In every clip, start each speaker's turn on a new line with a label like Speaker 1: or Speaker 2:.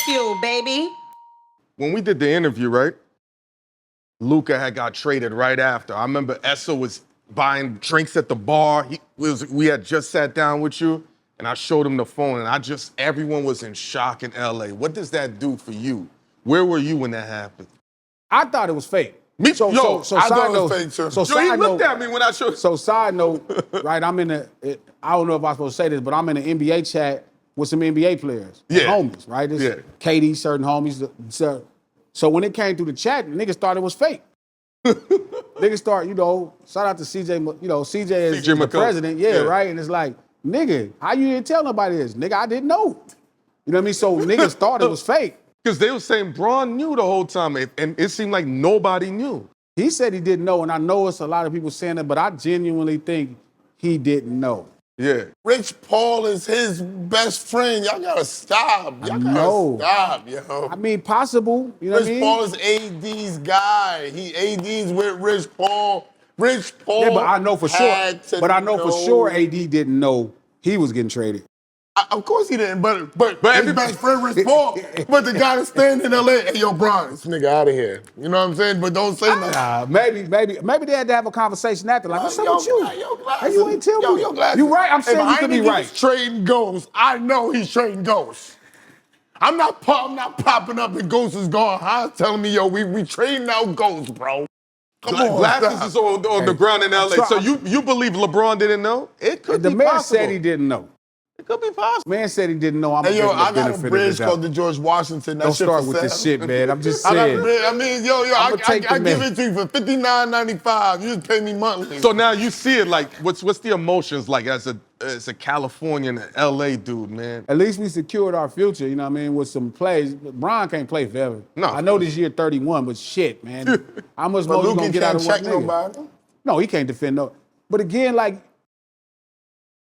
Speaker 1: Bagfuel, baby.
Speaker 2: When we did the interview, right? Luka had got traded right after. I remember Esso was buying drinks at the bar. We had just sat down with you, and I showed him the phone, and everyone was in shock in LA. What does that do for you? Where were you when that happened?
Speaker 3: I thought it was fake.
Speaker 2: Me,
Speaker 3: So
Speaker 2: yo,
Speaker 3: so
Speaker 2: I
Speaker 3: side
Speaker 2: thought it
Speaker 3: note,
Speaker 2: was fake too.
Speaker 3: so
Speaker 2: Yo,
Speaker 3: side
Speaker 2: he
Speaker 3: note,
Speaker 2: looked at me when I showed.
Speaker 3: So side note, right? I don't know if I'm supposed to say this, but I'm in an NBA chat with some NBA players, homies, right? It's KD, certain homies. So when it came through the chat, niggas thought it was fake. Niggas thought, shout out to CJ, CJ is the president, right? And it's like, nigga, how you didn't tell nobody this? Nigga, I didn't know. You know what I mean? So niggas thought it was fake.
Speaker 2: Because they were saying Braun knew the whole time, and it seemed like nobody knew.
Speaker 3: He said he didn't know, and I know it's a lot of people saying that, but I genuinely think he didn't know.
Speaker 2: Yeah.
Speaker 4: Rich Paul is his best friend. Y'all gotta stop. Y'all gotta stop, yo.
Speaker 3: I mean, possible. You know what I mean?
Speaker 4: Rich Paul is AD's guy. AD's with Rich Paul. Rich Paul.
Speaker 3: Yeah, but I know for sure. But I know for sure AD didn't know he was getting traded.
Speaker 4: Of course he didn't, but his best friend Rich Paul, but the guy that's standing in LA, hey, yo, Bron, this nigga out of here. You know what I'm saying? But don't say nothing.
Speaker 3: Maybe they had to have a conversation after, like, what's up with you? Hey, you ain't tell me.
Speaker 4: Yo, Glasses.
Speaker 3: You right, I'm saying you could be right.
Speaker 4: He's trading ghosts. I know he's trading ghosts. I'm not popping up and Ghost is gone. How's telling me, yo, we trading out Ghosts, bro. Come on,
Speaker 2: Glasses is on the ground in LA. So you believe LeBron didn't know? It could be possible.
Speaker 3: The man said he didn't know.
Speaker 2: It could be possible.
Speaker 3: Man said he didn't know.
Speaker 4: Hey, yo, I got a bridge called the George Washington.
Speaker 3: Don't start with this shit, man. I'm just saying.
Speaker 4: I mean, I give it to you for $59.95. You just pay me monthly.
Speaker 2: So now you see it like, what's the emotions like as a Californian LA dude, man?
Speaker 3: At least we secured our future, you know what I mean, with some plays. Bron can't play forever.
Speaker 2: No.
Speaker 3: I know this year 31, but shit, man. How much more you gonna get out of one nigga? No, he can't defend no. But again, like,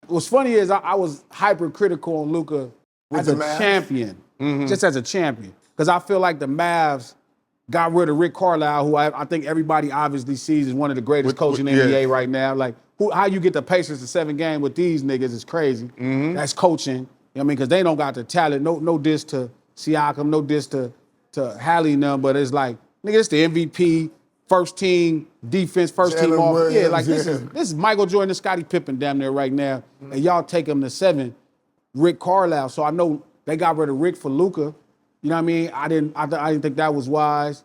Speaker 3: what's funny is I was hypercritical on Luka as a champion, just as a champion, because I feel like the Mavs got rid of Rick Carlisle, who I think everybody obviously sees as one of the greatest coaches in the NBA right now. Like, how you get the Pacers to 7 games with these niggas is crazy. That's coaching. You know what I mean? Because they don't got the talent. No diss to Siakam, no diss to Hallie and them, but it's like, nigga, it's the MVP. First team defense, first team off. Yeah, like this is Michael Jordan and Scottie Pippen damn near right now. And y'all take them to 7. Rick Carlisle. So I know they got rid of Rick for Luka. You know what I mean? I didn't think that was wise.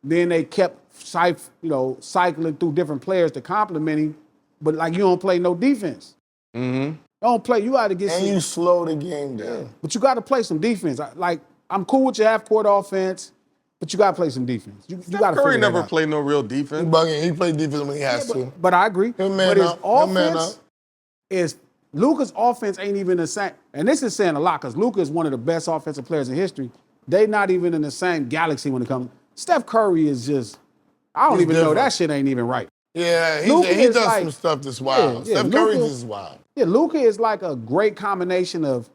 Speaker 3: Then they kept cycling through different players to compliment him. But like, you don't play no defense. You don't play. You got to get
Speaker 4: you slow the game down.
Speaker 3: Yeah, but you got to play some defense. Like, I'm cool with your half-court offense. But you got to play some defense. You got to
Speaker 2: Curry never played no real defense.
Speaker 4: He bugging. He played defense when he has to.
Speaker 3: But I agree.
Speaker 4: But his
Speaker 3: offense is Luka's offense ain't even the same. And this is saying a lot because Luka is one of the best offensive players in history. They not even in the same galaxy when it comes. Steph Curry is just, I don't even know. That shit ain't even right.
Speaker 4: Yeah, he does like, some stuff that's wild. Steph Curry is wild.
Speaker 3: Yeah, Luka is like a great combination of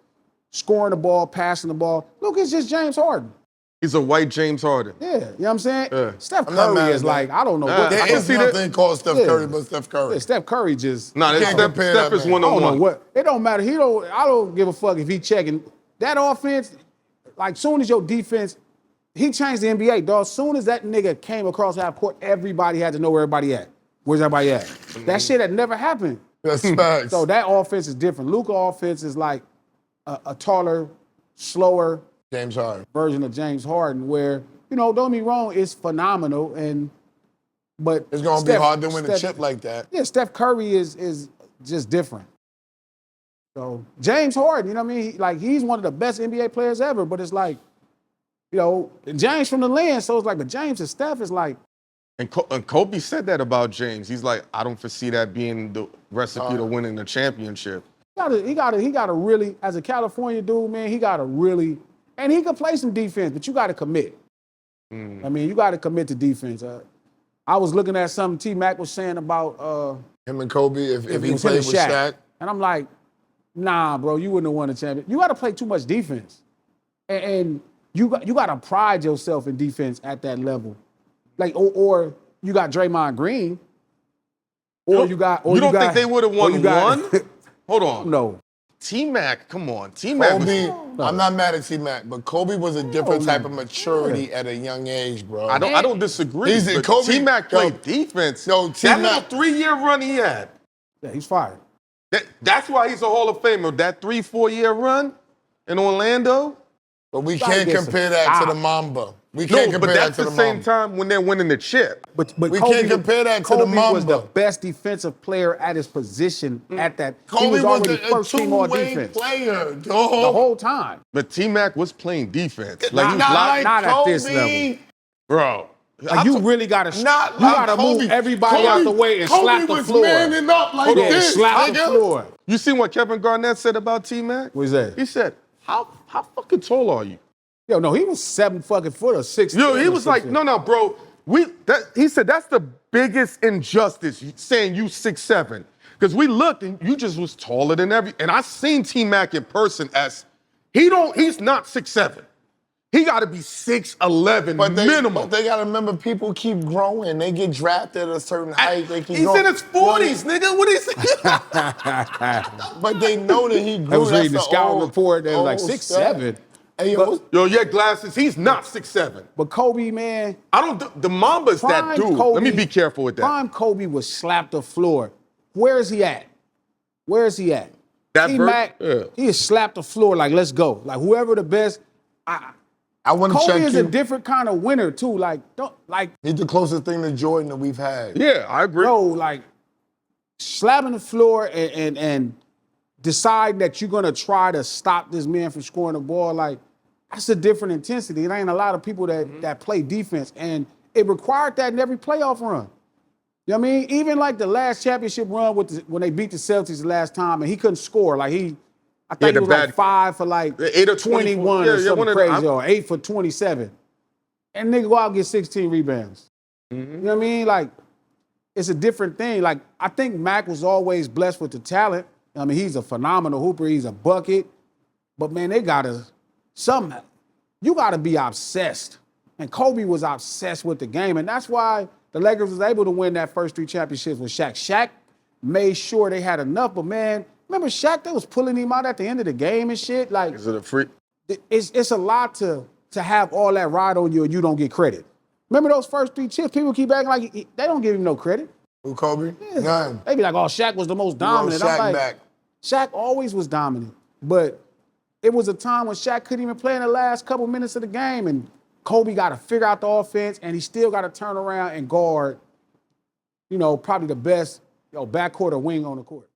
Speaker 3: scoring the ball, passing the ball. Luka is just James Harden.
Speaker 2: He's a white James Harden.
Speaker 3: Yeah, you know what I'm saying?
Speaker 2: Yeah.
Speaker 3: Steph Curry is like, I don't know what.
Speaker 4: There is nothing called Steph Curry but Steph Curry.
Speaker 3: Yeah, Steph Curry just.
Speaker 2: No, Steph is one-on-one.
Speaker 3: I don't know what. It don't matter. I don't give a fuck if he checking. That offense, like, soon as your defense, he changed the NBA, dog. Soon as that nigga came across half court, everybody had to know where everybody at. Where's everybody at? That shit had never happened.
Speaker 4: That's facts.
Speaker 3: So that offense is different. Luka offense is like a taller, slower,
Speaker 4: James Harden
Speaker 3: version of James Harden, where, don't get me wrong, it's phenomenal, but
Speaker 4: it's gonna be hard to win a chip like that.
Speaker 3: Yeah, Steph Curry is just different. So James Harden, you know what I mean? He's one of the best NBA players ever, but it's like, James from the land, so it's like, but James and Steph is like.
Speaker 2: And Kobe said that about James. He's like, I don't foresee that being the recipe to winning the championship.
Speaker 3: He gotta really, as a California dude, man, he gotta really. And he can play some defense, but you got to commit. I mean, you got to commit to defense. I was looking at something T-Mac was saying about
Speaker 4: him and Kobe if he played with Shaq.
Speaker 3: And I'm like, nah, bro, you wouldn't have won a championship. You got to play too much defense. And you got to pride yourself in defense at that level. Like, or you got Draymond Green, or you got.
Speaker 2: You don't think they would have won one? Hold on.
Speaker 3: No.
Speaker 2: T-Mac, come on. T-Mac
Speaker 4: Kobe, I'm not mad at T-Mac, but Kobe was a different type of maturity at a young age, bro.
Speaker 2: I don't disagree. But
Speaker 4: Kobe,
Speaker 2: T-Mac played defense.
Speaker 4: Yo,
Speaker 2: that little 3-year run he had.
Speaker 3: Yeah, he's fired.
Speaker 2: That's why he's a Hall of Famer. That 3-4 year run in Orlando.
Speaker 4: But we can't compare that to the Mamba. We can't compare that to the Mamba.
Speaker 2: But that's the same time when they're winning the chip.
Speaker 3: But
Speaker 4: we
Speaker 3: Kobe,
Speaker 4: can't compare that to the Mamba.
Speaker 3: Kobe was the best defensive player at his position at that.
Speaker 4: Kobe
Speaker 3: he was already
Speaker 4: a
Speaker 3: first team all
Speaker 4: two-way
Speaker 3: defense
Speaker 4: player, dog.
Speaker 3: the whole time.
Speaker 2: But T-Mac was playing defense.
Speaker 3: Not at this level.
Speaker 2: Bro.
Speaker 3: Like you really gotta move everybody out the way and slap the floor.
Speaker 4: Kobe was manning up like this.
Speaker 3: Slap the floor.
Speaker 2: You seen what Kevin Garnett said about T-Mac?
Speaker 3: What is that?
Speaker 2: He said, how fucking tall are you?
Speaker 3: Yo, no, he was 7 fucking foot or 6.
Speaker 2: Yo, he was like, no, bro. He said that's the biggest injustice, saying you 6'7". Because we looked and you just was taller than and I seen T-Mac in person as he's not 6'7". He got to be 6'11" minimum.
Speaker 4: But they got to remember, people keep growing. They get drafted at a certain height. They keep
Speaker 2: He's
Speaker 4: going.
Speaker 2: in his 40s, nigga. What is it?
Speaker 4: But they know that he grew.
Speaker 3: I was reading the scout report. They was like 6'7".
Speaker 2: Hey, yo, your glasses. He's not 6'7".
Speaker 3: But Kobe, man.
Speaker 2: The Mamba's that dude.
Speaker 3: Kobe,
Speaker 2: let me be careful with that.
Speaker 3: Prime Kobe was slapped the floor. Where is he at? T-Mac, he has slapped the floor like, let's go. Like, whoever the best.
Speaker 4: I want to check
Speaker 3: Kobe is a different kind of winner, too.
Speaker 4: He's the closest thing to Jordan that we've had.
Speaker 2: Yeah, I agree.
Speaker 3: Bro, like, slapping the floor and decide that you're going to try to stop this man from scoring the ball, like, that's a different intensity. It ain't a lot of people that play defense, and it required that in every playoff run. You know what I mean? Even like the last championship run when they beat the Celtics the last time, and he couldn't score. Like I think he was like 5 for like
Speaker 2: 8 or
Speaker 3: 21 or something crazy, or 8 for 27. And nigga go out and get 16 rebounds. You know what I mean? Like, it's a different thing. Like, I think Mac was always blessed with the talent. I mean, he's a phenomenal hooper. He's a bucket. But, man, you got to be obsessed. And Kobe was obsessed with the game. And that's why the Lakers was able to win that first 3 championships with Shaq. Shaq made sure they had enough. But, man, remember Shaq, they was pulling him out at the end of the game and shit? Like,
Speaker 2: is it a free?
Speaker 3: It's a lot to have all that ride on you and you don't get credit. Remember those first 3 chips? People keep acting like they don't give him no credit.
Speaker 4: Who, Kobe?
Speaker 3: Yeah.
Speaker 4: None.
Speaker 3: They be like, oh, Shaq was the most dominant.
Speaker 4: Shaq back.
Speaker 3: Shaq always was dominant. But it was a time when Shaq couldn't even play in the last couple minutes of the game, and Kobe got to figure out the offense, and he still got to turn around and guard, probably the best backcourt or wing on the court.